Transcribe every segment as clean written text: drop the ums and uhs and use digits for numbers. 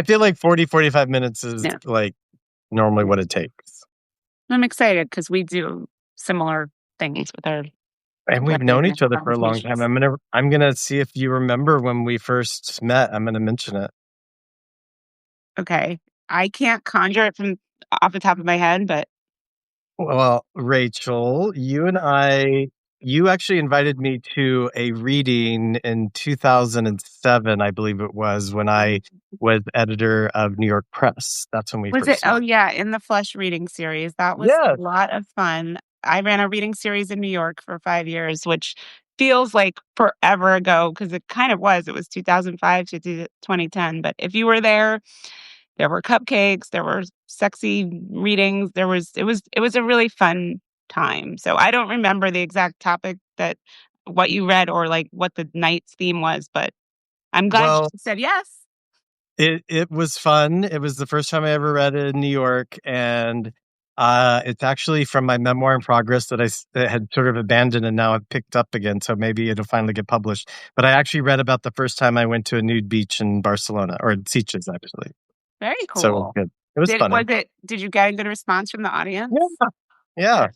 feel like 40, 45 minutes is Yeah. like normally what it takes. I'm excited because we do similar things with our And we've known writing each and other for a long time. conversations. I'm gonna see if you remember when we first met. I'm gonna mention it. Okay. I can't conjure it from off the top of my head, but Well, Rachel, you actually invited me to a reading in 2007, I believe it was, when I was editor of New York Press. That's when we was it? first Oh, met. yeah, in the Flush reading series. That was a Yes. lot of fun. I ran a reading series in New York for 5 years, which feels like forever ago because it kind of was. It was 2005 to 2010. But if you were there were cupcakes, there were sexy readings. It was a really fun time. So I don't remember the exact topic that what you read or like what the night's theme was, but I'm glad Well, you said yes. it was fun. It was the first time I ever read it in New York, and it's actually from my memoir in progress that that had sort of abandoned, and now I've picked up again. So maybe it'll finally get published. But I actually read about the first time I went to a nude beach in Barcelona, or Sitges, actually. Very So it was cool. good. It was funny. Did you get a good response from the audience? Yeah, yeah. Good.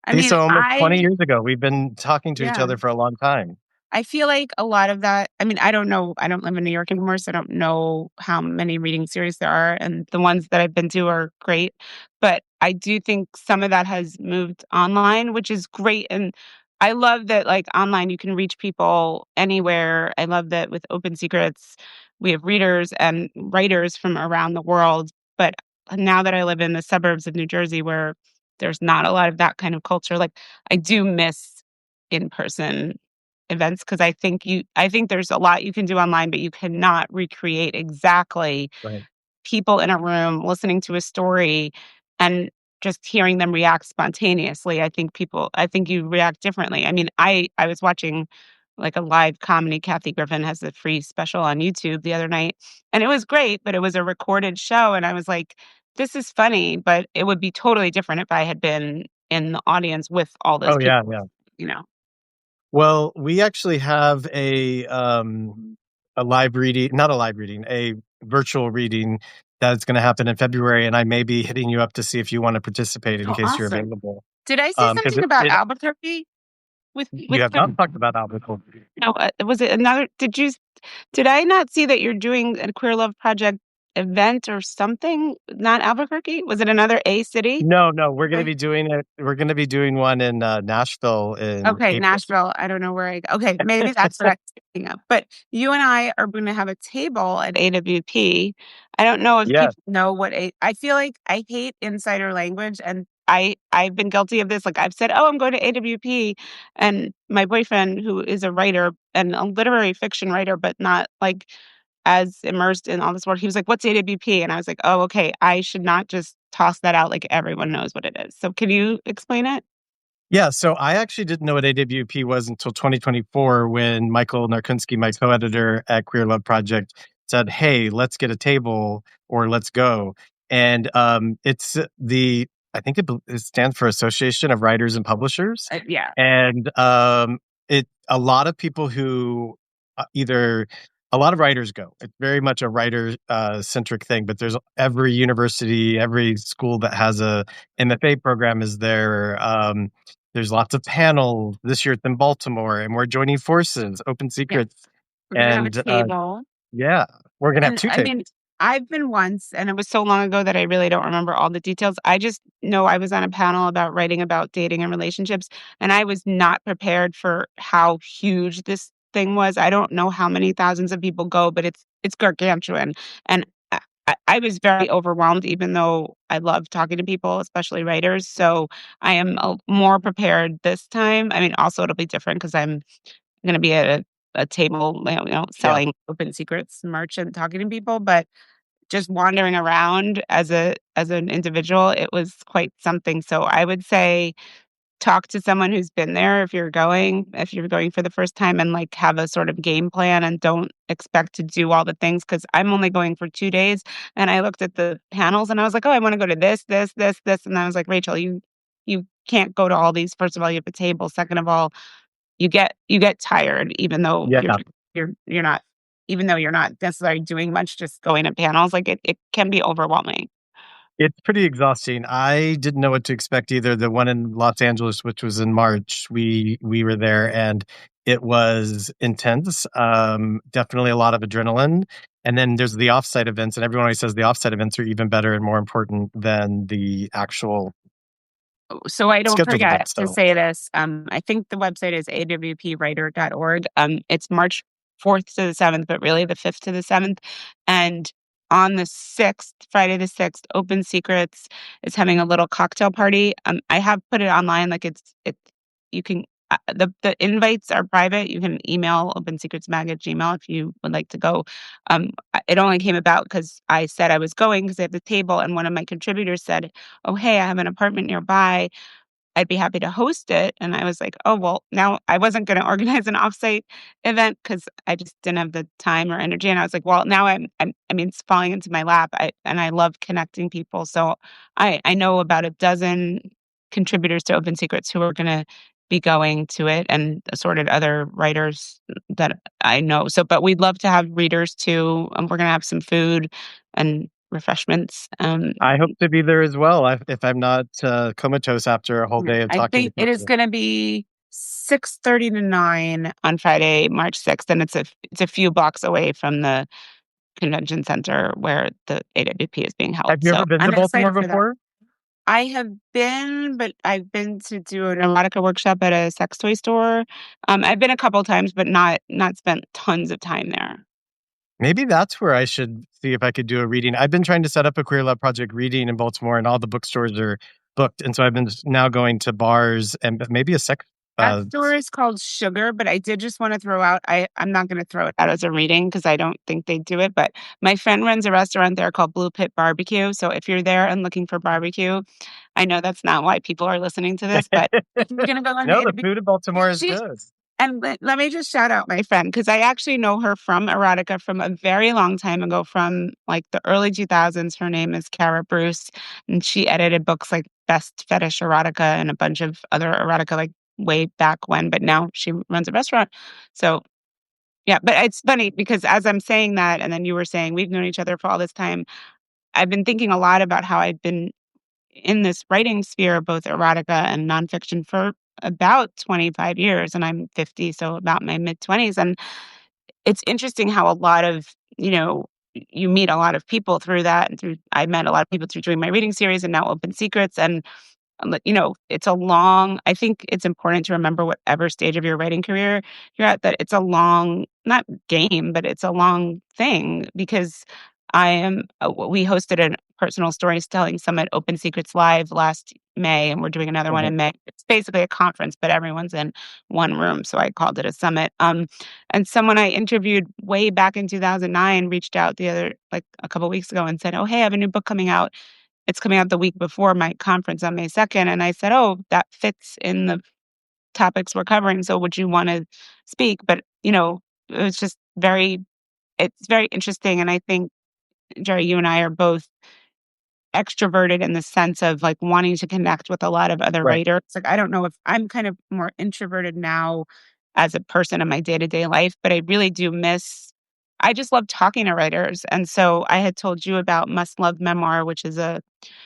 I See, mean, so almost 20 years ago, we've been talking to each yeah. other for a long time. I feel like a lot of that, I mean, I don't know. I don't live in New York anymore, so I don't know how many reading series there are. And the ones that I've been to are great. But I do think some of that has moved online, which is great. And I love that, like, online, you can reach people anywhere. I love that with Open Secrets, we have readers and writers from around the world. But now that I live in the suburbs of New Jersey, where there's not a lot of that kind of culture, like, I do miss in person events because I think there's a lot you can do online, but you cannot recreate exactly Right. people in a room listening to a story and just hearing them react spontaneously. I think you react differently. I mean, I was watching like a live comedy. Kathy Griffin has a free special on YouTube the other night, and it was great, but it was a recorded show, and I was like, this is funny, but it would be totally different if I had been in the audience with all those Oh, yeah, people, yeah. you know. Well, we actually have a live reading, not a live reading, a virtual reading that's going to happen in February, and I may be hitting you up to see if you want to participate in Oh, case you're awesome. available. Did I say 'Cause something about Albuquerque you with have not talked about Albuquerque. no, was it another did I not see that you're doing a Queer Love Project event or something? Not Albuquerque? Was it another A city? No, no, we're going to Okay. be doing it. We're going to be doing one in Nashville in Okay, April. Nashville. I don't know where okay, maybe that's what I'm thinking of. But you and I are gonna have a table at AWP. I don't know if Yes. people know what I feel like I hate insider language and I've been guilty of this. Like I've said, "Oh, I'm going to AWP." And my boyfriend who is a writer and a literary fiction writer but not like as immersed in all this work, he was like, "What's AWP?" And I was like, "Oh, okay. I should not just toss that out like everyone knows what it is." So can you explain it? Yeah, so I actually didn't know what AWP was until 2024 when Michael Narkunsky, my co-editor at Queer Love Project, said, "Hey, let's get a table or let's go." And it's I think it stands for Association of Writers and Publishers, Yeah. and it a lot of people who either a lot of writers go. It's very much a writer centric thing, but there's every university, every school that has a MFA program is there. There's lots of panels. This year it's in Baltimore, and we're joining forces, Open Yes. Secrets. We're gonna have a And table. yeah, we're going to have And two I tables. mean, I've been once, and it was so long ago that I really don't remember all the details. I just know I was on a panel about writing about dating and relationships, and I was not prepared for how huge this thing was. I don't know how many thousands of people go, but it's gargantuan. And I was very overwhelmed, even though I love talking to people, especially writers. So I am more prepared this time. I mean, also it'll be different because I'm gonna be at a table, Yeah. selling Open Secrets merch and talking to people, but just wandering around as an individual, it was quite something. So I would say talk to someone who's been there if you're going for the first time and, like, have a sort of game plan and don't expect to do all the things because 'cause I'm only going for 2 days, and I looked at the panels and I was like, "Oh, I wanna go to this, this, this, this," and I was like, "Rachel, you can't go to all these. First of all, you have a table. Second of all, you get tired even though Yeah. you're not even though you're not necessarily doing much, just going to panels, like it can be overwhelming. It's pretty exhausting. I didn't know what to expect either. The one in Los Angeles, which was in March, we were there and it was intense. Definitely a lot of adrenaline. And then there's the offsite events, and everyone always says the offsite events are even better and more important than the actual So I don't scheduled forget events. to So say this. I think the website is awpwriter.org. It's March 4th to the 7th, but really the 5th to the 7th. And on the 6th, Friday the 6th, Open Secrets is having a little cocktail party. I have put it online, like you can, the invites are private. You can email opensecretsmag@gmail if you would like to go. It only came about because I said I was going because I have the table, and one of my contributors said, "Oh, hey, I have an apartment nearby. I'd be happy to host it." And I was like, "Oh, well, now I wasn't going to organize an offsite event because I just didn't have the time or energy." And I was like, "Well, now I mean, it's falling into my lap. And I love connecting people. So I know about a dozen contributors to Open Secrets who are going to be going to it, and assorted other writers that I know. So, but we'd love to have readers too. We're going to have some food and refreshments. I hope to be there as well. If I'm not comatose after a whole day of I talking to think it is people. gonna be 6:30 to 9 on Friday, March 6th, and it's a few blocks away from the convention center where the AWP is being held, Have you so ever been to I'm Baltimore excited for that. before? I have been, but I've been to do an erotica workshop at a sex toy store. I've been a couple times, but not spent tons of time there. Maybe that's where I should see if I could do a reading. I've been trying to set up a Queer Love Project reading in Baltimore, and all the bookstores are booked. And so I've been now going to bars and maybe a sec. That Uh, store is called Sugar, but I did just wanna throw out I'm not gonna throw it out as a reading because I don't think they do it, but my friend runs a restaurant there called Blue Pit Barbecue, so if you're there and looking for barbecue, I know that's not why people are listening to this, but if you're gonna go on no, the AWB, food in Baltimore is she good. and let me just shout out my friend because I actually know her from erotica from a very long time ago, from, like, the early 2000s. Her name is Cara Bruce, and she edited books like Best Fetish Erotica and a bunch of other erotica, like, way back when, but now she runs a restaurant. So, yeah, but it's funny because as I'm saying that, and then you were saying we've known each other for all this time, I've been thinking a lot about how I've been in this writing sphere, both erotica and nonfiction, for about 25 years, and I'm 50, so about my mid-20s, and it's interesting how a lot of, you meet a lot of people through that, and through I met a lot of people through doing my reading series and now Open Secrets, and it's a long I think it's important to remember whatever stage of your writing career you're at, that it's a long, not game, but it's a long thing because we hosted a personal storytelling summit, Open Secrets Live, last May, and we're doing another one Mhm. in May. It's basically a conference, but everyone's in one room, so I called it a summit. And someone I interviewed way back in 2009 reached out like a couple weeks ago and said, "Oh, hey, I have a new book coming out. It's coming out the week before my conference on May 2nd." And I said, "Oh, that fits in the topics we're covering. So would you want to speak?" But, it was just it's very interesting. And I think, Jerry, you and I are both extroverted in the sense of like wanting to connect with a lot of other Right. writers. Like, I don't know if I'm kind of more introverted now as a person in my day to day life, but I really do I just love talking to writers. And so I had told you about Must Love Memoir, which is a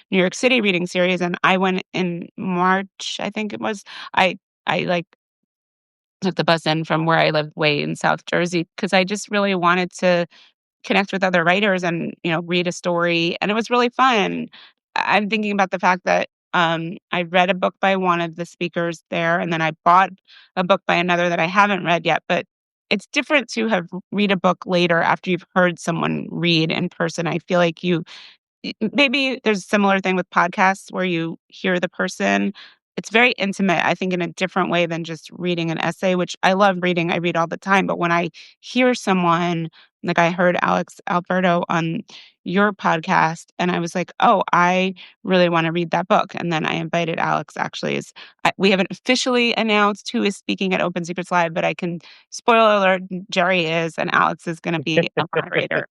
New York City reading series, and I went in March, I think it was. I like took the bus in from where I lived way in South Jersey because I just really wanted to connect with other writers and, read a story, and it was really fun. I'm thinking about the fact that, I read a book by one of the speakers there, and then I bought a book by another that I haven't read yet, but it's different to have read a book later after you've heard someone read in person. I feel like maybe there's a similar thing with podcasts where you hear the person. It's very intimate, I think, in a different way than just reading an essay, which I love reading. I read all the time. But when I hear someone, like I heard Alex Alberto on your podcast, and I was like, oh, I really want to read that book. And then I invited Alex, actually. We haven't officially announced who is speaking at Open Secrets Live, but I can, spoiler alert, Jerry is, and Alex is going to be a moderator.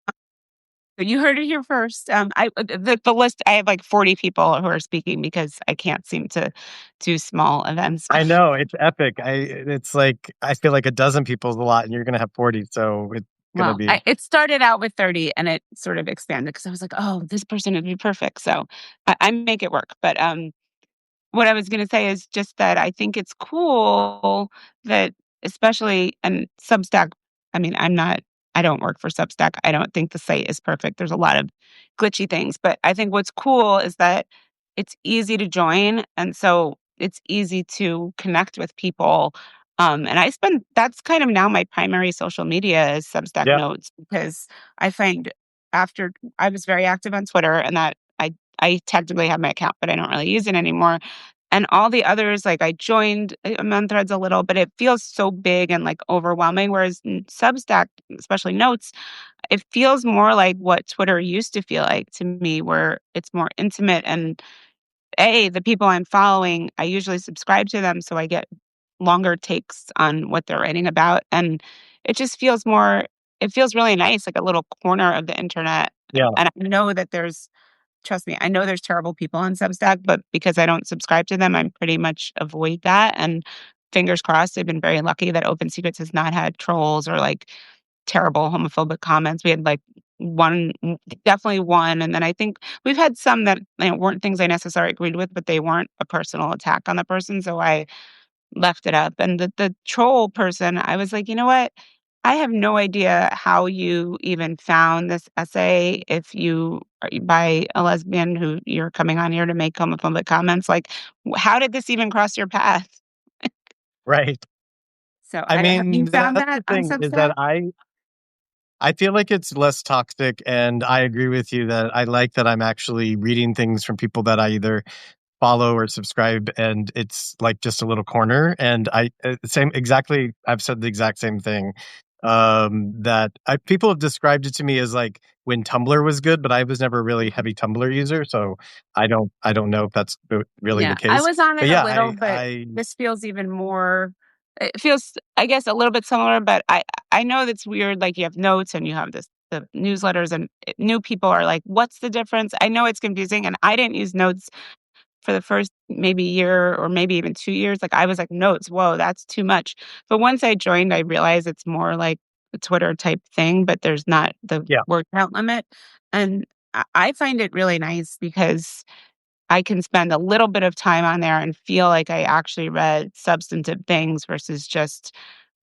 So you heard it here first. The list, I have like 40 people who are speaking because I can't seem to do small events. I know it's epic. It's like I feel like a dozen people is a lot, and you're going to have 40. So gonna Well, be. it started out with 30 and it sort of expanded because I was like, oh, this person would be perfect. So I make it work. But what I was gonna say is just that I think it's cool that especially and Substack, I mean, I don't work for Substack. I don't think the site is perfect. There's a lot of glitchy things, but I think what's cool is that it's easy to join, and so it's easy to connect with people. And I spend that's kind of now my primary social media is Substack Yeah, Notes because I find after I was very active on Twitter and that I technically have my account, but I don't really use it anymore. And all the others, like I joined I'm on Threads a little, but it feels so big and like overwhelming. Whereas Substack, especially Notes, it feels more like what Twitter used to feel like to me, where it's more intimate and the people I'm following, I usually subscribe to them, so I get longer takes on what they're writing about, and it just feels more it feels really nice, like a little corner of the internet, yeah, and I know that there's trust me, I know there's terrible people on Substack, but because I don't subscribe to them, I'm pretty much avoid that, and fingers crossed, I've been very lucky that Open Secrets has not had trolls or, like, terrible homophobic comments. We had, like, one definitely one, and then I think we've had some that, weren't things I necessarily agreed with, but they weren't a personal attack on the person, so I left it up, and the troll person, I was like, "You know what? I have no idea how you even found this essay if you are by a lesbian who you're coming on here to make homophobic comments, like, how did this even cross your path?" right. So, I I have you mean, found that's that the on thing is that Substack? I feel like it's less toxic, and I agree with you that I like that I'm actually reading things from people that I either follow or subscribe, and it's like just a little corner. And same exactly. I've said the exact same thing. That people have described it to me as like when Tumblr was good, but I was never a really Mhm. heavy Tumblr user, so I don't know if that's really the Yeah, I case. was on But it a yeah, little, but I this feels even more it feels, I guess, a little bit similar, but I know that's weird, like, you have notes and you have the newsletters and new people are like, "What's the difference?" I know it's confusing, and I didn't use notes for the first maybe year or maybe even 2 years, like, I was like, "Notes, whoa, that's too much." But once I joined, I realized it's more like a Twitter type thing, but there's not the yeah word count limit, and I find it really nice because I can spend a little bit of time on there and feel like I actually read substantive things versus just,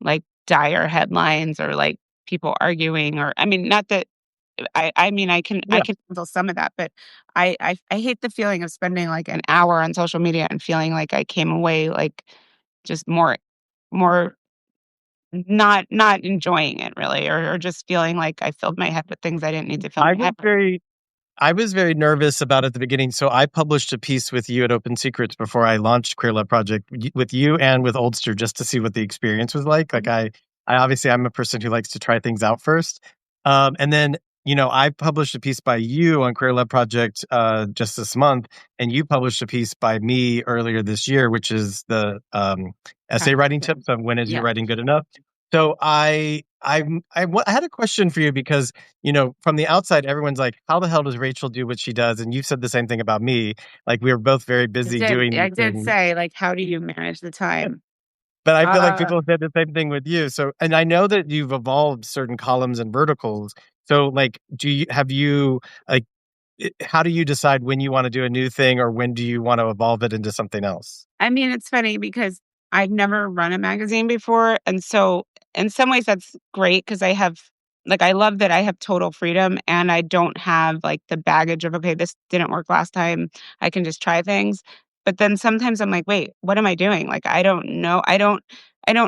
like, dire headlines or, like, people arguing or I mean, not that I mean, I yeah. can handle some of that, but I hate the feeling of spending, like, an hour on social media and feeling like I came away, like, just more not enjoying it really or just feeling like I filled my head with things I didn't need to fill I my was head with. very I was very nervous about at the beginning, so I published a piece with you at Open Secrets before I launched Queer Love Project with you and with Oldster just to see what the experience was like. Like I obviously I'm a person who likes to try things out first, and then I published a piece by you on Queer Love Project just this month, and you published a piece by me earlier this year, which is the essay writing Practice. tips on when is your Yeah. writing good enough. So I had a question for you because from the outside, everyone's like, how the hell does Rachel do what she does? And you've said the same thing about me. Like, we were both very busy doing I these did things. say, like, how do you manage the time? But I feel like Uh, people have said the same thing with you. So, and I know that you've evolved certain columns and verticals. So, like, have you, like, how do you decide when you want to do a new thing or when do you want to evolve it into something else? I mean, it's funny because I've never run a magazine before, and so in some ways that's great because I have like, I love that I have total freedom and I don't have, like, the baggage of, "Okay, this didn't work last time. I can just try things." But then sometimes I'm like, "Wait, what am I doing?" Like, I don't know. I don't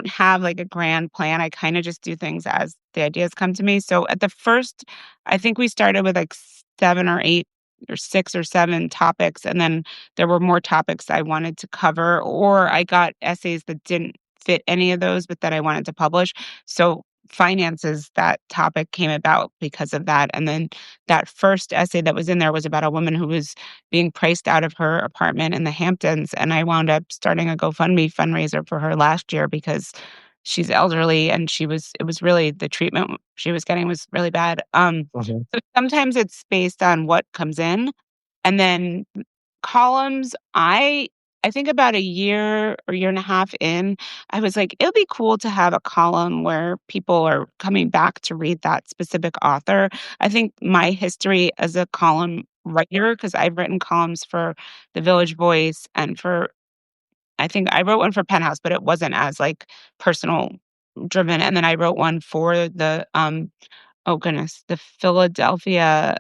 have, like, a grand plan. I kinda just do things as the ideas come to me. So at the first I think we started with, like, 7 or 8 or 6 or 7 topics, and then there were more topics I wanted to cover, or I got essays that didn't fit any of those, but that I wanted to publish. So finances, that topic came about because of that. And then that first essay that was in there was about a woman who was being priced out of her apartment in the Hamptons. And I wound up starting a GoFundMe fundraiser for her last year because she's elderly and it was really the treatment she was getting was really bad. Mhm. So sometimes it's based on what comes in. And then columns, I think about a year or year and a half in, I was like, it'll be cool to have a column where people are coming back to read that specific author. I think my history as a column writer, because I've written columns for The Village Voice and for I think I wrote one for Penthouse, but it wasn't as like personal driven. And then I wrote one for the oh goodness, the Philadelphia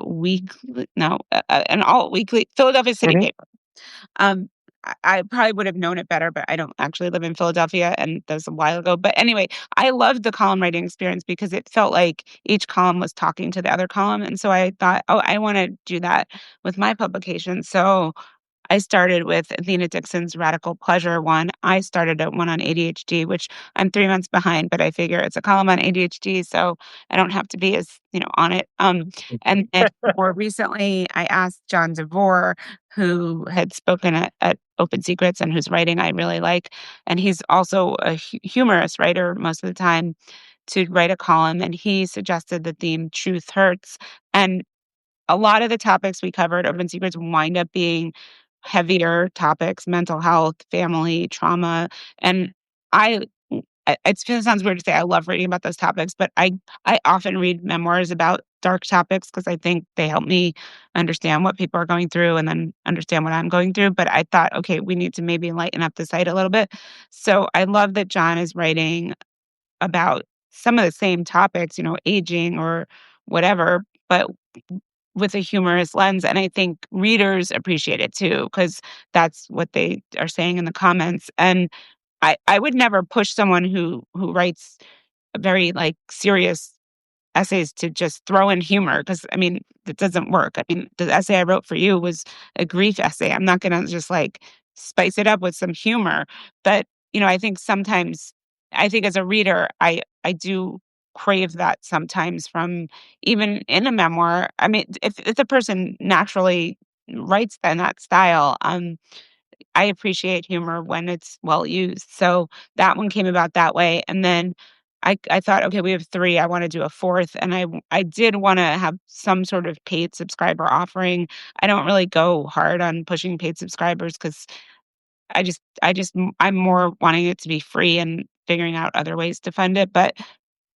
weekly no, an all weekly Philadelphia City Mhm. paper. Um, I probably would have known it better, but I don't actually live in Philadelphia, and that was a while ago. But anyway, I loved the column writing experience because it felt like each column was talking to the other column, and so I thought, "Oh, I wanna do that with my publication." So I started with Athena Dixon's Radical Pleasure one. I started at one on ADHD, which I'm 3 months behind, but I figure it's a column on ADHD, so I don't have to be as, on it. And then more recently, I asked John DeVore, who had spoken at Open Secrets and whose writing I really like, and he's also a humorous writer most of the time, to write a column, and he suggested the theme "Truth Hurts." And a lot of the topics we covered, Open Secrets, wind up being heavier topics, mental health, family, trauma, and I it sounds weird to say I love reading about those topics, but I often read memoirs about dark topics because I think they help me understand what people are going through and then understand what I'm going through, but I thought, "Okay, we need to maybe lighten up the site a little bit." So, I love that John is writing about some of the same topics, aging or whatever, but with a humorous lens, and I think readers appreciate it too, because that's what they are saying in the comments, and I would never push someone who writes very, like, serious essays to just throw in humor because I mean, that doesn't work. I mean, the essay I wrote for you was a grief essay. I'm not gonna just, like, spice it up with some humor, but, I think sometimes I think as a reader, I do crave that sometimes from even in a memoir. I mean, if the person naturally writes in that style, I appreciate humor when it's well used. So that one came about that way, and then I thought, "Okay, we have 3, I wanna do a 4th," and I did wanna have some sort of paid subscriber offering. I don't really go hard on pushing paid subscribers because I'm more wanting it to be free and figuring out other ways to fund it, but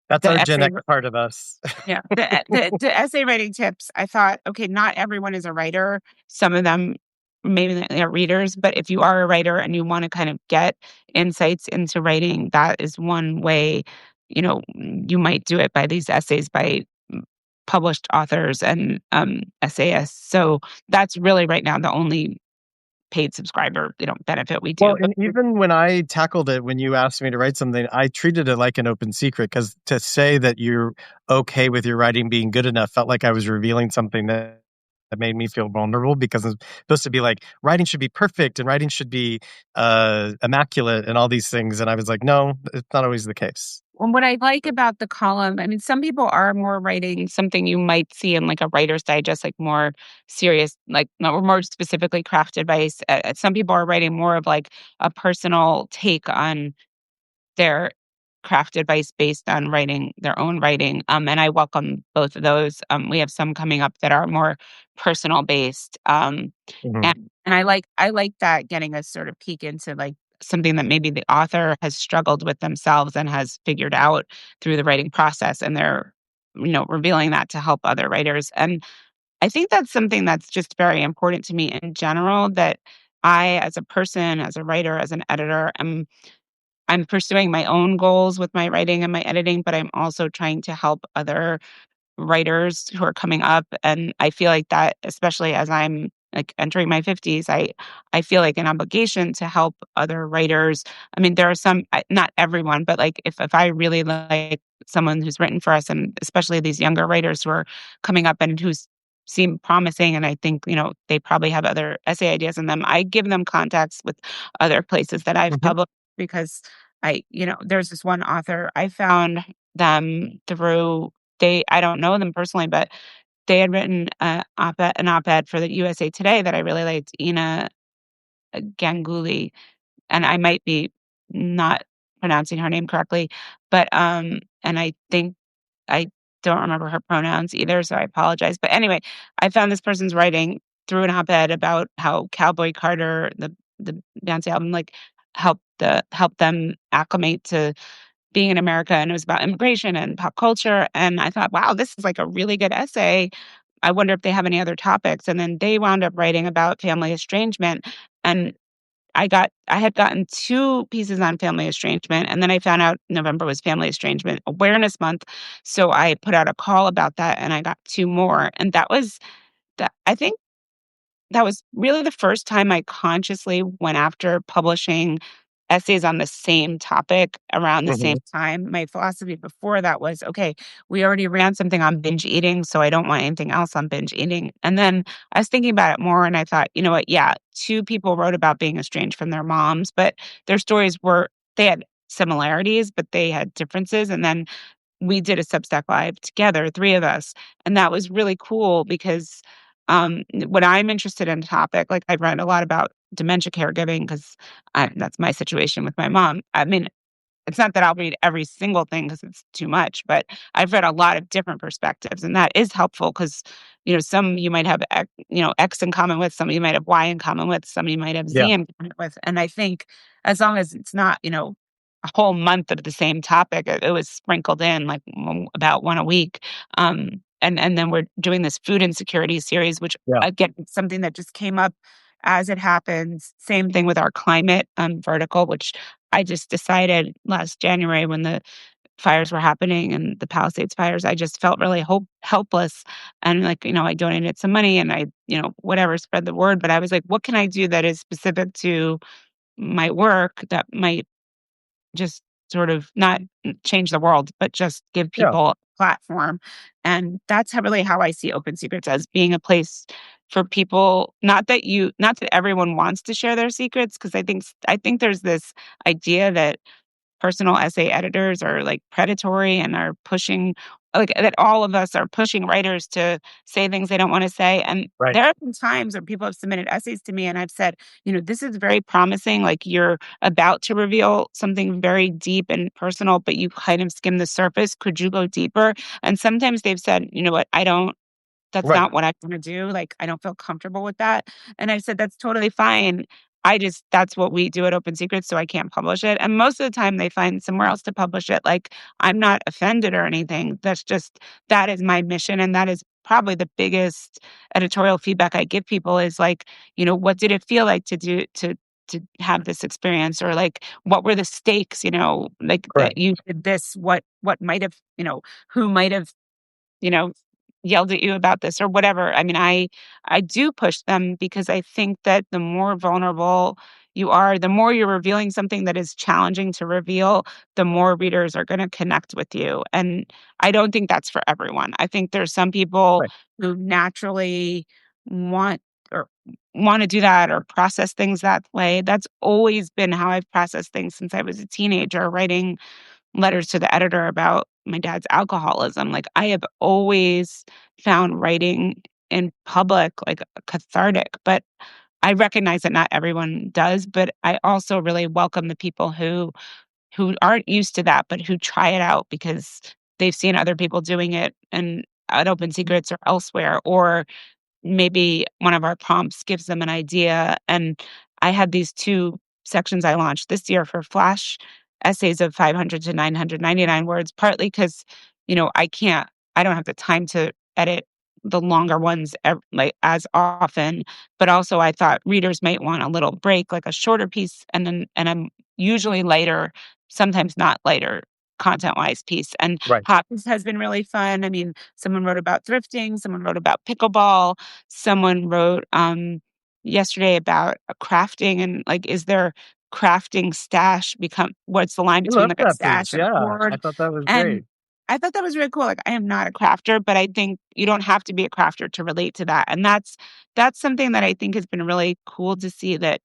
That's the our Gen essay X part of us. yeah, the essay writing tips, I thought, okay, not everyone is a writer. Some of them maybe they're readers, but if you are a writer and you wanna kind of get insights into writing, that is one way, you might do it by these essays by published authors and, essayists. So that's really right now the only paid subscriber, benefit we Well, do. But and even when I tackled it, when you asked me to write something, I treated it like an open secret because to say that you're okay with your writing being good enough felt like I was revealing something that made me feel vulnerable because it's supposed to be like writing should be perfect and writing should be immaculate and all these things. And I was like, no, it's not always the case. And what I like about the column, I mean, some people are more writing something you might see in like a Writer's Digest, like more serious, like or more specifically craft advice. Some people are writing more of like a personal take on their craft advice based on writing their own writing. And I welcome both of those. We have some coming up that are more personal based. Mhm. And I like that getting a sort of peek into like something that maybe the author has struggled with themselves and has figured out through the writing process, and they're revealing that to help other writers. And I think that's something that's just very important to me in general. That I, as a person, as a writer, as an editor, I'm pursuing my own goals with my writing and my editing, but I'm also trying to help other writers who are coming up, and I feel like that especially as I'm, like, entering my 50s, I feel like an obligation to help other writers. I mean, there are some not everyone, but, like, if I really like someone who's written for us, and especially these younger writers who are coming up and who seem promising, and I think, they probably have other essay ideas in them, I give them contacts with other places that I've Mhm. published because there's this one author, I found them through I don't know them personally, but they had written an op-ed for the USA Today that I really liked, Ina Ganguly, and I might be not pronouncing her name correctly, but, and I think I don't remember her pronouns either, so I apologize, but anyway, I found this person's writing threw an op-ed about how Cowboy Carter, the Beyonce album, like, helped them acclimate to being in America, and it was about immigration and pop culture, and I thought, "Wow, this is, like, a really good essay. I wonder if they have any other topics," and then they wound up writing about family estrangement, and I had gotten 2 pieces on family estrangement, and then I found out November was Family Estrangement Awareness Month, so I put out a call about that, and I got 2 more, and that I think that was really the first time I consciously went after publishing essays on the same topic around the same Mhm. time. My philosophy before that was, okay, we already ran something on binge eating, so I don't want anything else on binge eating. And then I was thinking about it more and I thought, you know what? Yeah, 2 people wrote about being estranged from their moms, but their stories they had similarities, but they had differences. And then we did a Substack Live together, 3 of us, and that was really cool because, when I'm interested in a topic, like, I've read a lot about dementia caregiving because that's my situation with my mom. I mean, it's not that I'll read every single thing because it's too much, but I've read a lot of different perspectives, and that is helpful because, some you might have X in common with, some you might have Y in common with, some you might have Yeah, Z in common with, and I think as long as it's not, a whole month of the same topic, it was sprinkled in, like, about 1 a week, and then we're doing this food insecurity series, which, yeah, again, it's something that just came up as it happens. Same thing with our climate, vertical, which I just decided last January when the fires were happening and the Palisades fires, I just felt really helpless. And like, I donated some money and I, whatever, spread the word. But I was like, what can I do that is specific to my work that might just sort of not change the world, but just give yeah, people a platform. And that's really how I see Open Secrets, as being a place for people, not that everyone wants to share their secrets, because I think there's this idea that personal essay editors are like predatory and are pushing, like, that all of us are pushing writers to say things they don't want to say. And right, there have been times where people have submitted essays to me and I've said, this is very promising, like, you're about to reveal something very deep and personal, but you kind of skim the surface, could you go deeper? And sometimes they've said, you know what, I don't that's right, not what I wanna do, like, I don't feel comfortable with that, and I said, "That's totally fine. That's what we do at Open Secrets, so I can't publish it," and most of the time, they find somewhere else to publish it, like, I'm not offended or anything, that is my mission, and that is probably the biggest editorial feedback I give people is, like, "What did it feel like to have this experience?" Or, like, "What were the stakes?" Like, "That correct, you did this, what might have," "who might have," you know, yelled at you about this or whatever. I mean, I do push them because I think that the more vulnerable you are, the more you're revealing something that is challenging to reveal, the more readers are going to connect with you. And I don't think that's for everyone. I think there's some people right. who naturally want or want to do that or process things that way. That's always been how I've processed things since I was a teenager, writing letters to the editor about my dad's alcoholism. Like, I have always found writing in public, like, cathartic, but I recognize that not everyone does, but I also really welcome the people who aren't used to that, but who try it out because they've seen other people doing it and at Open Secrets or elsewhere, or maybe one of our prompts gives them an idea. And I had these 2 sections I launched this year for flash essays of 500 to 999 words, partly because, I don't have the time to edit the longer ones like as often, but also I thought readers might want a little break, like a shorter piece, and I'm usually lighter, sometimes not lighter content-wise piece. And Right. Hopkins has been really fun. I mean, someone wrote about thrifting, someone wrote about pickleball, someone wrote, yesterday about, crafting and, like, is there crafting stash become what's the line I between, love like, a that piece, stash and a yeah, I hoard? thought that was And great. I thought that was really cool. Like, I am not a crafter, but I think you don't have to be a crafter to relate to that, and that's something that I think has been really cool to see, that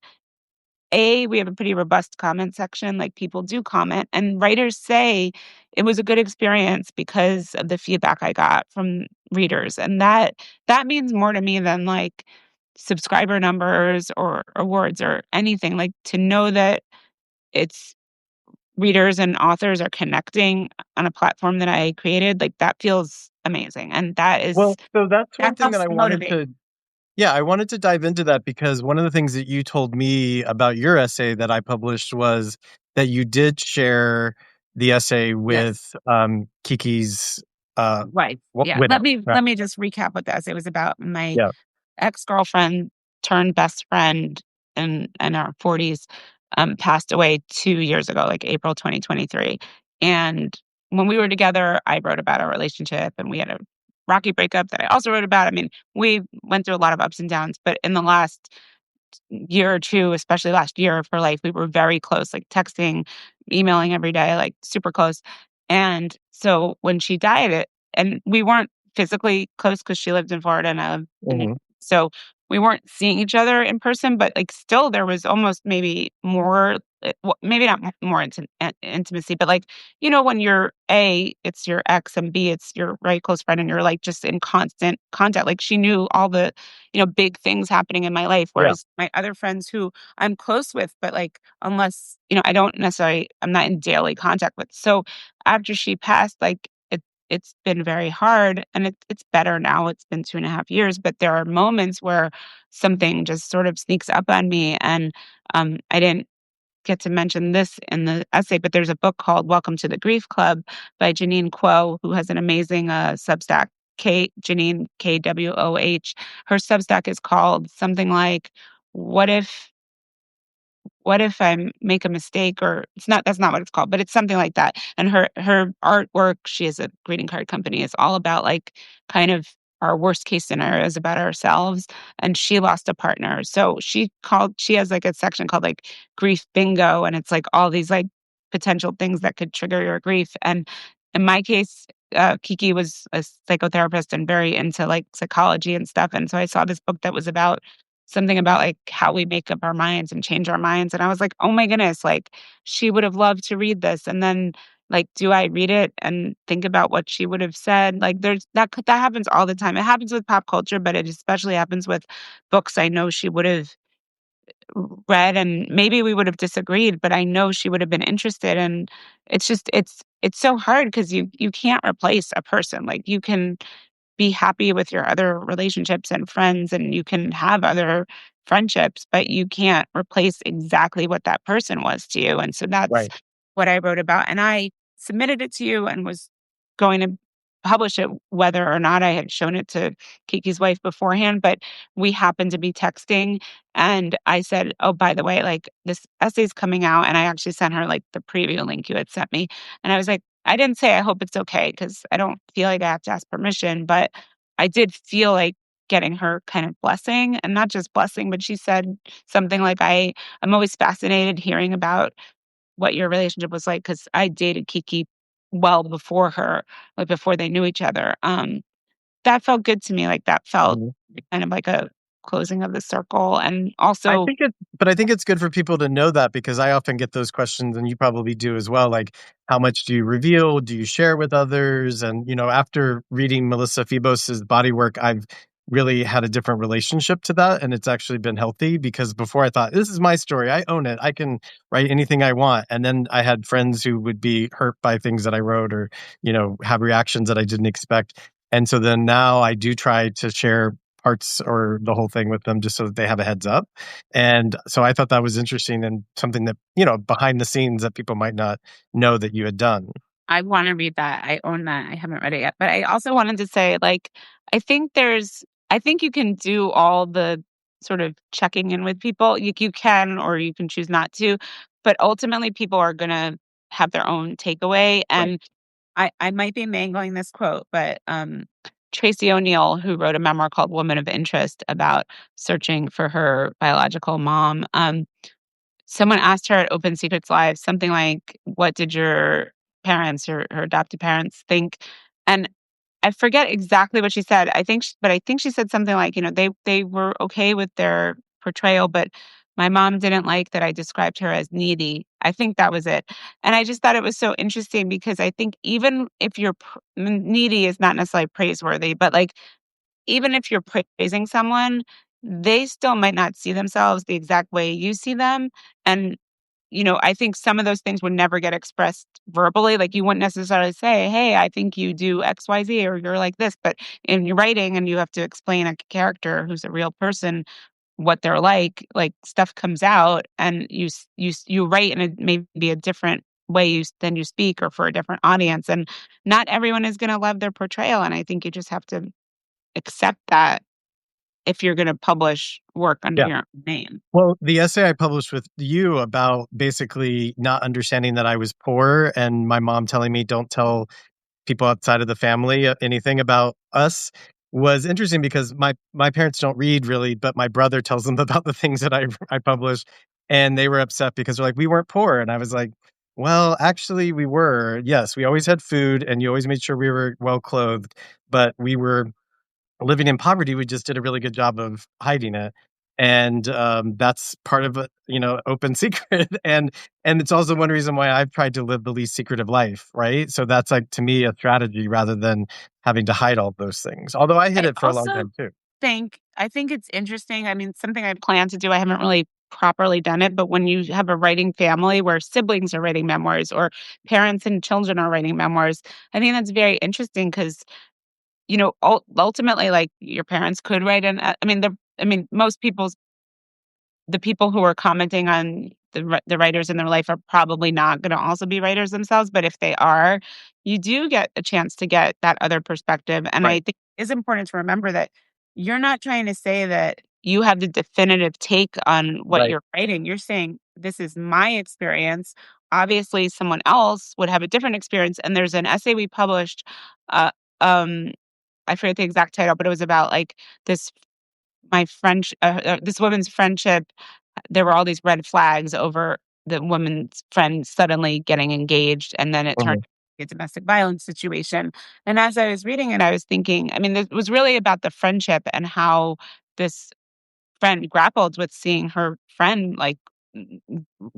we have a pretty robust comment section, like, people do comment, and writers say, "It was a good experience because of the feedback I got from readers," and that means more to me than, like, subscriber numbers or awards or anything, like, to know that it's readers and authors are connecting on a platform that I created, like, that feels amazing, and Well, so that's one that thing that helps I to wanted motivate. to Yeah, I wanted to dive into that because one of the things that you told me about your essay that I published was that you did share the essay Yes. with Kiki's uh, Right. Yeah. widow. Right. Let me just recap what that. It was about my Yeah. ex-girlfriend turned best friend in our 40s, passed away 2 years ago, like April 2023. And when we were together, I wrote about our relationship, and we had a rocky breakup that I also wrote about. I mean, we went through a lot of ups and downs, but in the last year or 2, especially last year of her life, we were very close, like texting, emailing every day, like super close. And so when she died, and we weren't physically close because she lived in Florida and I lived in New York. Hmm. So we weren't seeing each other in person, but like still there was almost maybe more, maybe not more intimacy, but like, when you're it's your ex, and B, it's your very close friend, and you're like just in constant contact. Like she knew all the big things happening in my life. Yeah. Whereas my other friends who I'm close with, but like, unless, I'm not in daily contact with. So after she passed, like, it's been very hard, and it's better now. It's been 2.5 years, but there are moments where something just sort of sneaks up on me. And I didn't get to mention this in the essay, but there's a book called Welcome to the Grief Club by Janine Kuo, who has an amazing Substack. Janine KWOH. Her Substack is called something like "What if I make a mistake?" Or it's not. That's not what it's called, but it's something like that. And her artwork, she has a greeting card company. It's all about like kind of our worst case scenarios about ourselves. And she lost a partner, so she has like a section called like grief bingo, and it's like all these like potential things that could trigger your grief. And in my case, Kiki was a psychotherapist and very into like psychology and stuff. And so I saw this book that was about something about like how we make up our minds and change our minds. And I was like, oh my goodness, like she would have loved to read this. And then like, do I read it and think about what she would have said? Like that happens all the time. It happens with pop culture, but it especially happens with books I know she would have read, and maybe we would have disagreed, but I know she would have been interested. And it's just it's so hard because you can't replace a person. Like you can be happy with your other relationships and friends, and you can have other friendships, but you can't replace exactly what that person was to you. And so that's Right. what I wrote about. And I submitted it to you and was going to publish it whether or not I had shown it to Kiki's wife beforehand. But we happened to be texting, and I said, oh, by the way, like this essay's coming out. And I actually sent her like the preview link you had sent me. And I was like, I didn't say I hope it's okay because I don't feel like I have to ask permission, but I did feel like getting her kind of blessing, and not just blessing, but she said something like, I'm always fascinated hearing about what your relationship was like because I dated Kiki well before her, like before they knew each other. That felt good to me. Like that felt kind of like a closing of the circle. And I also, think but I think it's good for people to know that because I often get those questions and you probably do as well. Like, how much do you reveal? Do you share with others? And, after reading Melissa Phoebos's body work, I've really had a different relationship to that. And it's actually been healthy because before I thought, this is my story. I own it. I can write anything I want. And then I had friends who would be hurt by things that I wrote or, have reactions that I didn't expect. And so then now I do try to share parts or the whole thing with them just so that they have a heads up. And so I thought that was interesting and something that, behind the scenes that people might not know that you had done. I wanna read that. I own that. I haven't read it yet. But I also wanted to say, like, I think you can do all the sort of checking in with people. You can, or you can choose not to, but ultimately people are gonna have their own takeaway. Right. And I might be mangling this quote, but Tracy O'Neill, who wrote a memoir called Woman of Interest about searching for her biological mom, someone asked her at Open Secrets Live something like, "What did your parents, or her adopted parents, think?" And I forget exactly what she said. I think she said something like, they were okay with their portrayal, but my mom didn't like that I described her as needy. I think that was it. And I just thought it was so interesting because I think even if needy is not necessarily praiseworthy, but like even if you're praising someone, they still might not see themselves the exact way you see them. And I think some of those things would never get expressed verbally. Like you wouldn't necessarily say, "Hey, I think you do XYZ or you're like this." But in your writing and you have to explain a character who's a real person what they're like stuff comes out and you write in a maybe a different way than you speak or for a different audience. And not everyone is going to love their portrayal. And I think you just have to accept that if you're going to publish work under Yeah. your own name. Well, the essay I published with you about basically not understanding that I was poor and my mom telling me don't tell people outside of the family anything about us was interesting because my parents don't read really, but my brother tells them about the things that I publish, and they were upset because they're like, "We weren't poor," and I was like, "Well, actually, we were. Yes, we always had food, and you always made sure we were well clothed, but we were living in poverty. We just did a really good job of hiding it." And that's part of a open secret, and it's also one reason why I've tried to live the least secretive life, right? So that's like to me a strategy rather than having to hide all those things. Although I hid I it for a long also time too. I think it's interesting. I mean, something I plan to do, I haven't really properly done it, but when you have a writing family where siblings are writing memoirs or parents and children are writing memoirs, I think that's very interesting because, ultimately, like your parents could write I mean, most people's the people who are commenting on the writers in their life are probably not gonna also be writers themselves, but if they are, you do get a chance to get that other perspective, and Right, I think it's important to remember that you're not trying to say that you have the definitive take on what right. you're writing, you're saying, "This is my experience." Obviously, someone else would have a different experience, and there's an essay we published, uh, um, I forget the exact title, but it was about, like, this this woman's friendship. There were all these red flags over the woman's friend suddenly getting engaged, and then it turned Mhm, a domestic violence situation. And as I was reading it, I was thinking, I mean, it was really about the friendship and how this friend grappled with seeing her friend like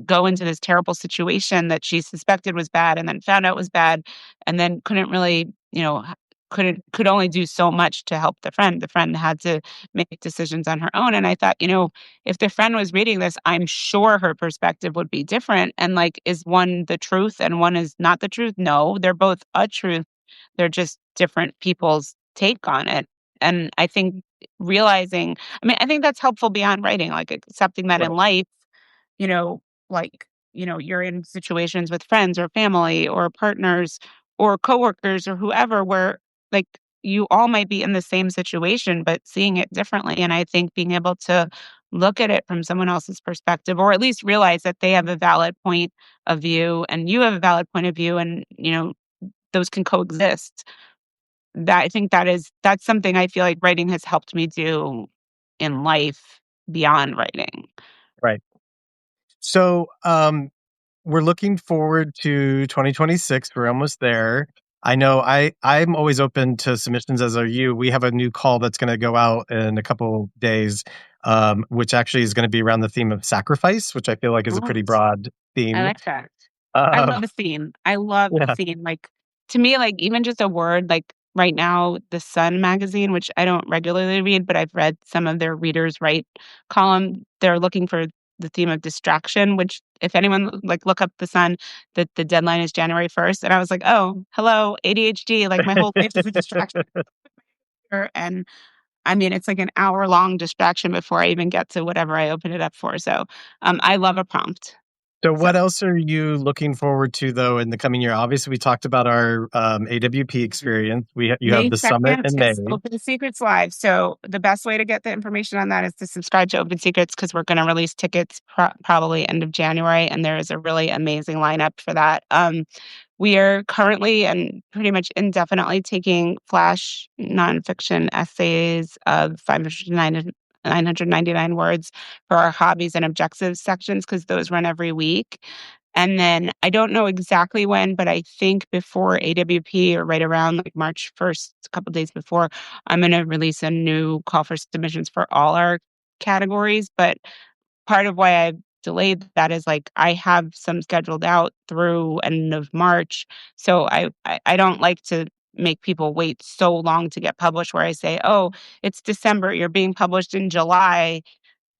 go into this terrible situation that she suspected was bad and then found out was bad and then couldn't really, could only do so much to help the friend. The friend had to make decisions on her own. And I thought, if the friend was reading this, I'm sure her perspective would be different. And like, is one the truth and one is not the truth? No, they're both a truth. They're just different people's take on it. And I think realizing, I think that's helpful beyond writing, like accepting that in right. life, you know, like, you're in situations with friends or family or partners or coworkers or whoever where like you all might be in the same situation, but seeing it differently. And I think being able to look at it from someone else's perspective, or at least realize that they have a valid point of view and you have a valid point of view, and, those can coexist. That I think that's something I feel like writing has helped me do in life beyond writing. Right. So, we're looking forward to 2026. We're almost there. I know I'm always open to submissions, as are you. We have a new call that's gonna go out in a couple days, which actually is gonna be around the theme of sacrifice, which I feel like is a Oh, pretty broad I theme. like that. I Um, love a scene. I love a yeah. scene. Like, to me, like, even just a word, like, right now, The Sun magazine, which I don't regularly read, but I've read some of their readers' write column, they're looking for the theme of distraction, which if anyone, like, look up The Sun, the deadline is January 1st, and I was like, "Oh, hello, ADHD, like, my whole life is a distraction." And, I mean, it's like an hour-long distraction before I even get to whatever I open it up for, so, I love a prompt. So So what else are you looking forward to, though, in the coming year? Obviously, we talked about our, AWP experience. You have May the summit 2nd in May. is Open Secrets Live, so the best way to get the information on that is to subscribe to Open Secrets because 'cause we're gonna release tickets probably end of January, and there is a really amazing lineup for that. We are currently and pretty much indefinitely taking flash nonfiction essays of 999 words for our hobbies and objectives sections because those run every week. And then I don't know exactly when, but I think before AWP or right around like March 1st, a couple days before, I'm going to release a new call for submissions for all our categories. But part of why I've delayed that is like I have some scheduled out through end of March. So I don't like to make people wait so long to get published where I say, "Oh, it's December, you're being published in July."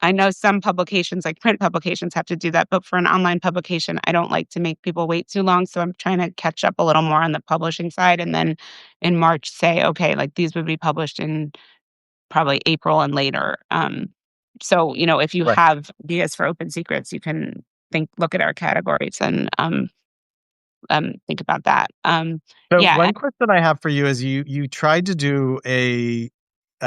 I know some publications, like print publications, have to do that, but for an online publication, I don't like to make people wait too long, so I'm trying to catch up a little more on the publishing side, and then in March say, "Okay, like, these would be published in probably April and later." So, if you Right. have ideas for open secrets, you can look at our categories and, think about that. So Yeah, one question I have for you is you tried to do a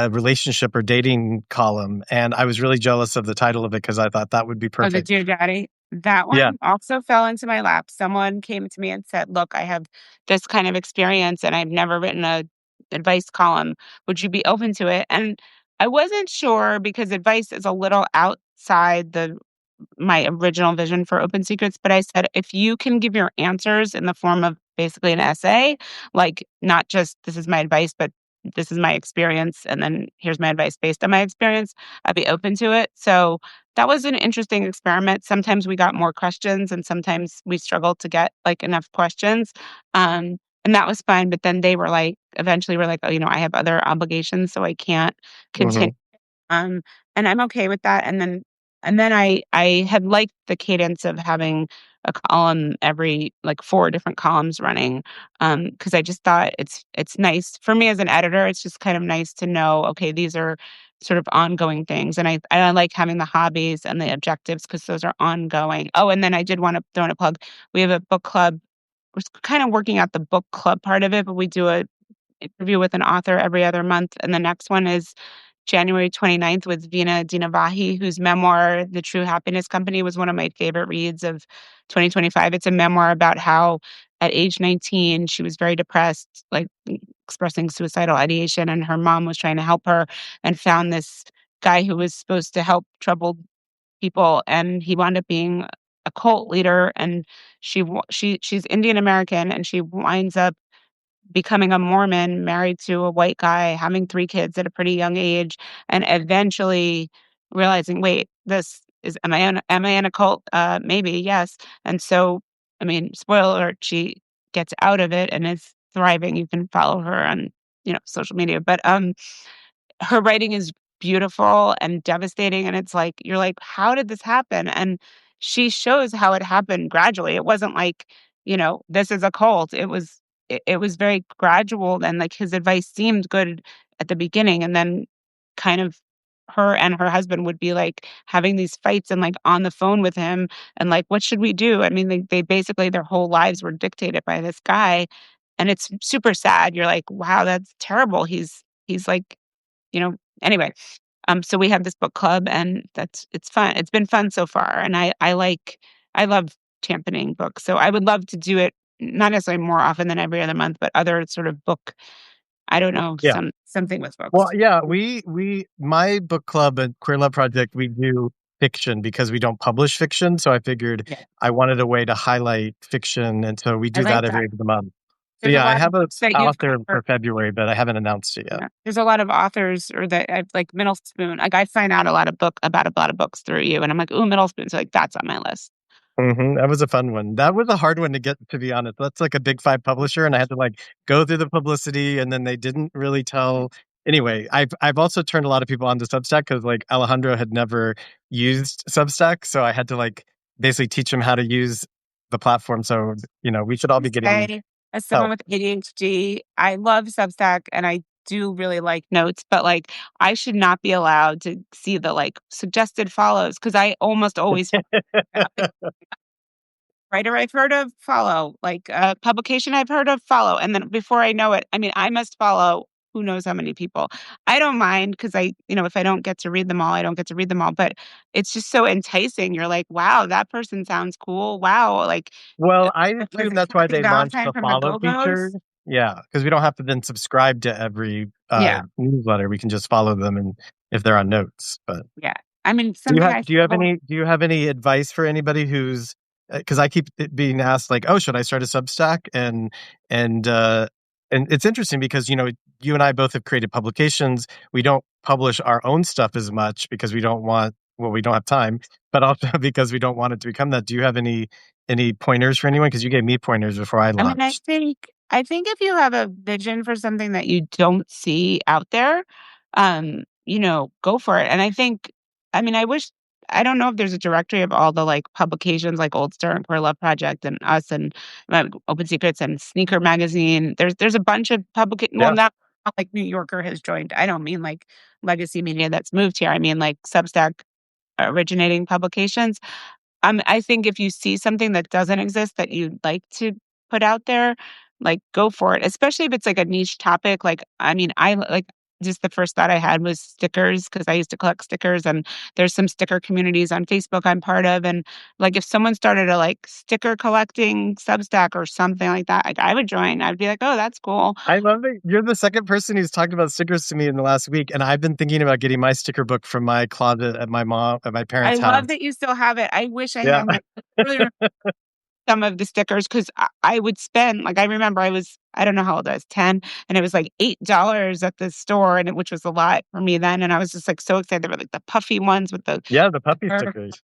relationship or dating column, and I was really jealous of the title of it because I thought that would be oh, the perfect. Dear Daddy? That Yeah. one also fell into my lap. Someone came to me and said, "Look, I have this kind of experience and I've never written a advice column. Would you be open to it?" And I wasn't sure because advice is a little outside the my original vision for Open Secrets, but I said, if you can give your answers in the form of basically an essay, like not just this is my advice, but this is my experience, and then here's my advice based on my experience, I'd be open to it. So that was an interesting experiment. Sometimes we got more questions, and sometimes we struggled to get like enough questions. And that was fine. But then they were like, eventually, we're like, oh, I have other obligations, so I can't Hmm. continue um, and I'm okay with that, and then I had liked the cadence of having a column every like 4 different columns running, because I just thought it's nice for me as an editor, it's just kind of nice to know, okay, these are sort of ongoing things, and I like having the hobbies and the objectives because those are ongoing. Oh, and then I did wanna throw in a plug. We have a book club. We're kind of working out the book club part of it, but we do a interview with an author every other month, and the next one is January 29th with Vina Dinavahi, whose memoir, The True Happiness Company, was one of my favorite reads of 2025. It's a memoir about how at age 19, she was very depressed, like expressing suicidal ideation, and her mom was trying to help her and found this guy who was supposed to help troubled people, and he wound up being a cult leader, and she's Indian American, and she winds up becoming a Mormon, married to a white guy, having 3 kids at a pretty young age, and eventually realizing, "Wait, this is am I in a cult? Maybe, yes." And so, I mean, spoiler alert, she gets out of it and is thriving. You can follow her on, social media, but, her writing is beautiful and devastating, and it's like you're like, "How did this happen?" And she shows how it happened gradually. It wasn't like, this is a cult. It was very gradual, and, like, his advice seemed good at the beginning, and then kind of her and her husband would be, like, having these fights and, like, on the phone with him and, like, "What should we do?" I mean, they basically their whole lives were dictated by this guy, and it's super sad. You're like, "Wow, that's terrible." He's like, you know anyway, so we have this book club, and it's fun. It's been fun so far, and I love championing books, so I would love to do it, not necessarily more often than every other month, but other sort of book, I don't know, Yeah. something with Well, books. yeah, we my book club and Queer Love Project, we do fiction because we don't publish fiction. So I figured Yeah, I wanted a way to highlight fiction, and so we I do like that that. every other month. So There's a yeah, I lot of have a books that you've author covered. for February, but I haven't announced it yet. Yeah, there's a lot of authors or that I've like Middle Spoon, like, I find out a lot of books through you, and I'm like, "Ooh, Middle Spoon," so, like, that's on my list. That was a fun one. That was a hard one to get, to be honest. That's like a big 5 publisher, and I had to, like, go through the publicity, and then they didn't really tell. Anyway, I've also turned a lot of people onto Substack because, like, Alejandro had never used Substack, so I had to, like, basically teach him how to use the platform, so, we should all be getting Say, as someone help. with ADHD, I love Substack and I do really like notes, but, like, I should not be allowed to see the, like, suggested follows because I almost always writer I've heard of, follow, like, publication I've heard of, follow, and then before I know it, I mean, I must follow who knows how many people. I don't mind because if I don't get to read them all, I don't get to read them all, but it's just so enticing. You're like, "Wow, that person sounds cool. Wow," like, Well, I was assume it that's why Kathy they launched Valentine the from the follow feature. Go-Go's? Yeah, because we don't have to then subscribe to every, Yeah, newsletter. We can just follow them and if they're on Notes, but yeah. I mean, Do you something have I do you have struggle. any advice for anybody who's, because I keep being asked, like, "Oh, should I start a Substack?" And, uh, and it's interesting because, you and I both have created publications. We don't publish our own stuff as much because we don't have time, but also because we don't want it to become that. Do you have any pointers for anyone? Because you gave me pointers before I I mean, I launched. think I think if you have a vision for something that you don't see out there, go for it. And I think I mean, I don't know if there's a directory of all the, like, publications like Old Star and Queer Love Project and Us and, Open Secrets and Sneaker Magazine. There's a bunch of well, Yeah. not like New Yorker has joined. I don't mean, like, legacy media that's moved here. I mean, like, Substack originating publications. I think if you see something that doesn't exist that you'd like to put out there, like, go for it, especially if it's, like, a niche topic, like, I mean, just the first thought I had was stickers because I used to collect stickers, and there's some sticker communities on Facebook I'm part of, and, like, if someone started a, like, sticker collecting Substack or something like that, like, I would join. I'd be like, "Oh, that's cool." I love it. You're the second person who's talked about stickers to me in the last week, and I've been thinking about getting my sticker book from my closet at my I parents' house. love that you still have it. I wish I Yeah. had more. I really some of the stickers 'cause I would spend like, I remember I don't know how old I was, 10, and it was, like, $8 at the store, and which was a lot for me then, and I was just, like, so excited. They were, like, the puffy ones with the Yeah, the puppy fur. stickers.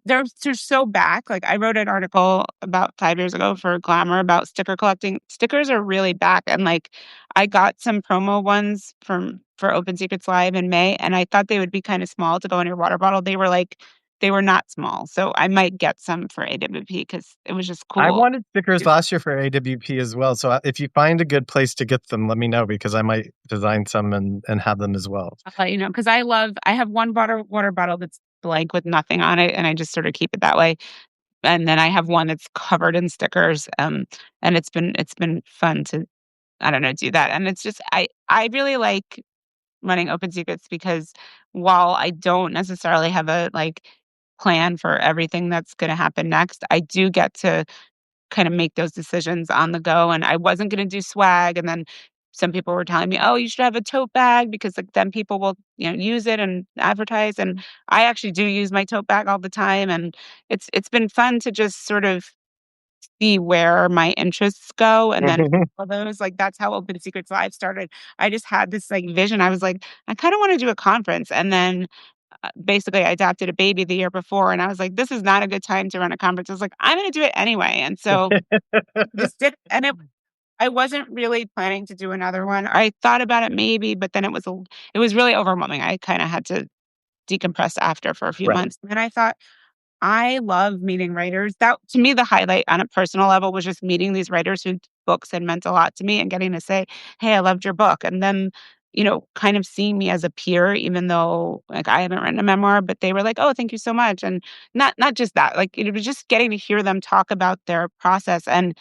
They're so back, like, I wrote an article about 5 years ago for Glamour about sticker collecting. Stickers are really back, and, like, I got some promo ones for Open Secrets Live in May, and I thought they would be kinda small to go in your water bottle. They were not small, so I might get some for AWP because it was just I cool. wanted stickers last year for AWP as well, so, if you find a good place to get them, let me know because I might design some and have them as well. I'll let you know because I have one water bottle that's blank with nothing on it, and I just sort of keep it that way. And then I have one that's covered in stickers, and it's been fun to, I don't know, do that. And it's just I really like running Open Secrets because while I don't necessarily have a, like, plan for everything that's gonna happen next, I do get to kinda make those decisions on the go, and I wasn't gonna do swag, and then some people were telling me, "Oh, you should have a tote bag because, like, then people will, use it and advertise," and I actually do use my tote bag all the time, and it's been fun to just sort of see where my interests go and then follow those, like, that's how Open Secrets Live started. I just had this, like, vision. I was like, "I kinda wanna do a conference," and then, basically, I adopted a baby the year before, and I was like, "This is not a good time to run a conference." I was like, "I'm gonna do it anyway," and so just did and I wasn't really planning to do another one. I thought about it maybe, but then it was really overwhelming. I kinda had to decompress after for a few Right. months. And then I thought, I love meeting writers. That to me, the highlight on a personal level was just meeting these writers whose books had meant a lot to me and getting to say, "Hey, I loved your book." And then, kind of seeing me as a peer, even though, like, I haven't written a memoir, but they were like, "Oh, thank you so much." And not just that, like, it was just getting to hear them talk about their process. And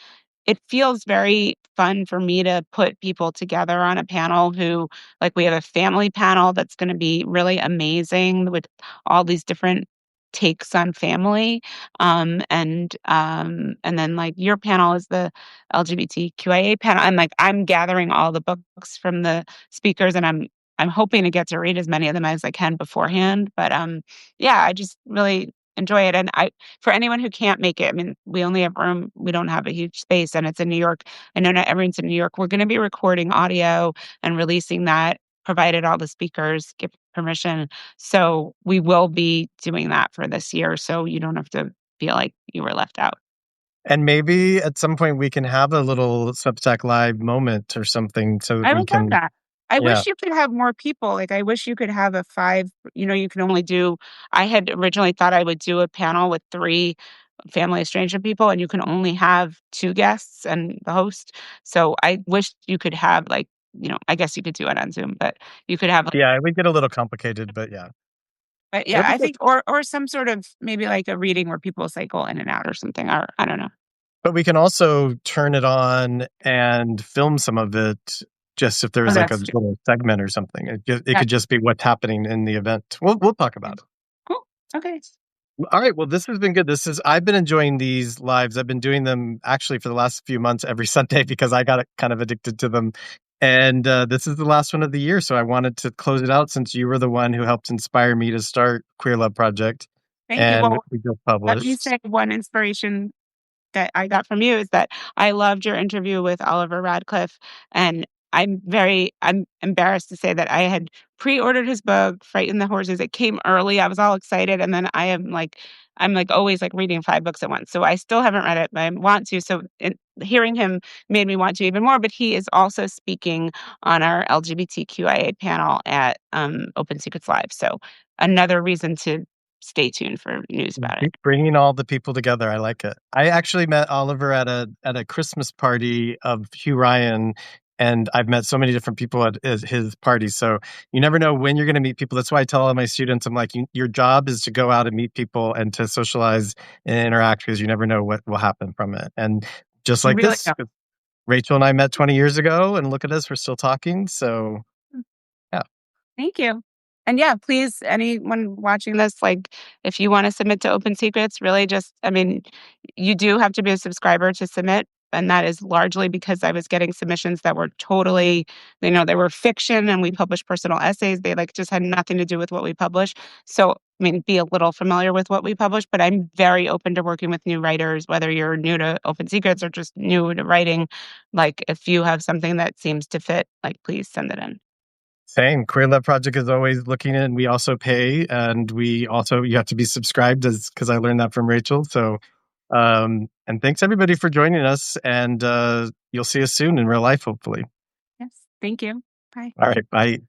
it feels very fun for me to put people together on a panel who, like, we have a family panel that's gonna be really amazing with all these different takes on family. And then, like, your panel is the LGBTQIA panel, and, like, I'm gathering all the books from the speakers, and I'm hoping to get to read as many of them as I can beforehand. But yeah, I just really enjoy it. And I for anyone who can't make it, I mean, we only have room, we don't have a huge space, and it's in New York. I know not everyone's in New York. We're gonna be recording audio and releasing that, provided all the speakers give permission. So we will be doing that for this year, so you don't have to feel like you were left out. And maybe at some point we can have a little Substack Live moment or something so that I we would love can. that. I Yeah. wish you could have more people, like, I wish you could have a 5, you can only do I had originally thought I would do a panel with 3 family estrangement people, and you can only have 2 guests and the host. So I wish you could have, like, I guess you could do it on Zoom, but you could have, like, Yeah, it would get a little complicated, but yeah. but yeah, It'll be I good. think or some sort of maybe like a reading where people cycle in and out or something, or I don't know. But we can also turn it on and film some of it just if Oh, there's like a that's true. little segment or something. It Yeah. could just be what's happening in the event. We'll talk about it. Cool. Okay. All right. Well, this has been good. I've been enjoying these lives. I've been doing them actually for the last few months every Sunday because I got kind of addicted to them. And this is the last one of the year. So I wanted to close it out since you were the one who helped inspire me to start Queer Love Project. Thank you. And Well, we just let me published. say one inspiration that I got from you is that I loved your interview with Oliver Radcliffe, and I'm embarrassed to say that I had pre-ordered his book, Frighten the Horses. It came early. I was all excited, and then I'm like always like reading 5 books at once. So I still haven't read it, but I want to. So hearing him made me want to even more, but he is also speaking on our LGBTQIA panel at Open Secrets Live. So another reason to stay tuned for news about it. Bringing all the people together, I like it. I actually met Oliver at a Christmas party of Hugh Ryan, and I've met so many different people at his parties. So you never know when you're going to meet people. That's why I tell all my students, I'm like, your job is to go out and meet people and to socialize and interact because you never know what will happen from it. And just You like really this, know. Rachel and I met 20 years ago, and look at us, we're still talking. So yeah. Thank you. And yeah, please, anyone watching this, like, if you want to submit to Open Secrets, really just, I mean, you do have to be a subscriber to submit. And that is largely because I was getting submissions that were totally, they were fiction and we published personal essays. They like just had nothing to do with what we publish. So, I mean, be a little familiar with what we publish, but I'm very open to working with new writers, whether you're new to Open Secrets or just new to writing. Like, if you have something that seems to fit, like, please send it in. Same. Queer Love Project is always looking in. We also pay, and we also you have to be subscribed, as because I learned that from Rachel. So, and thanks everybody for joining us, and you'll see us soon in real life, hopefully. Yes. Thank you. Bye. All right, bye.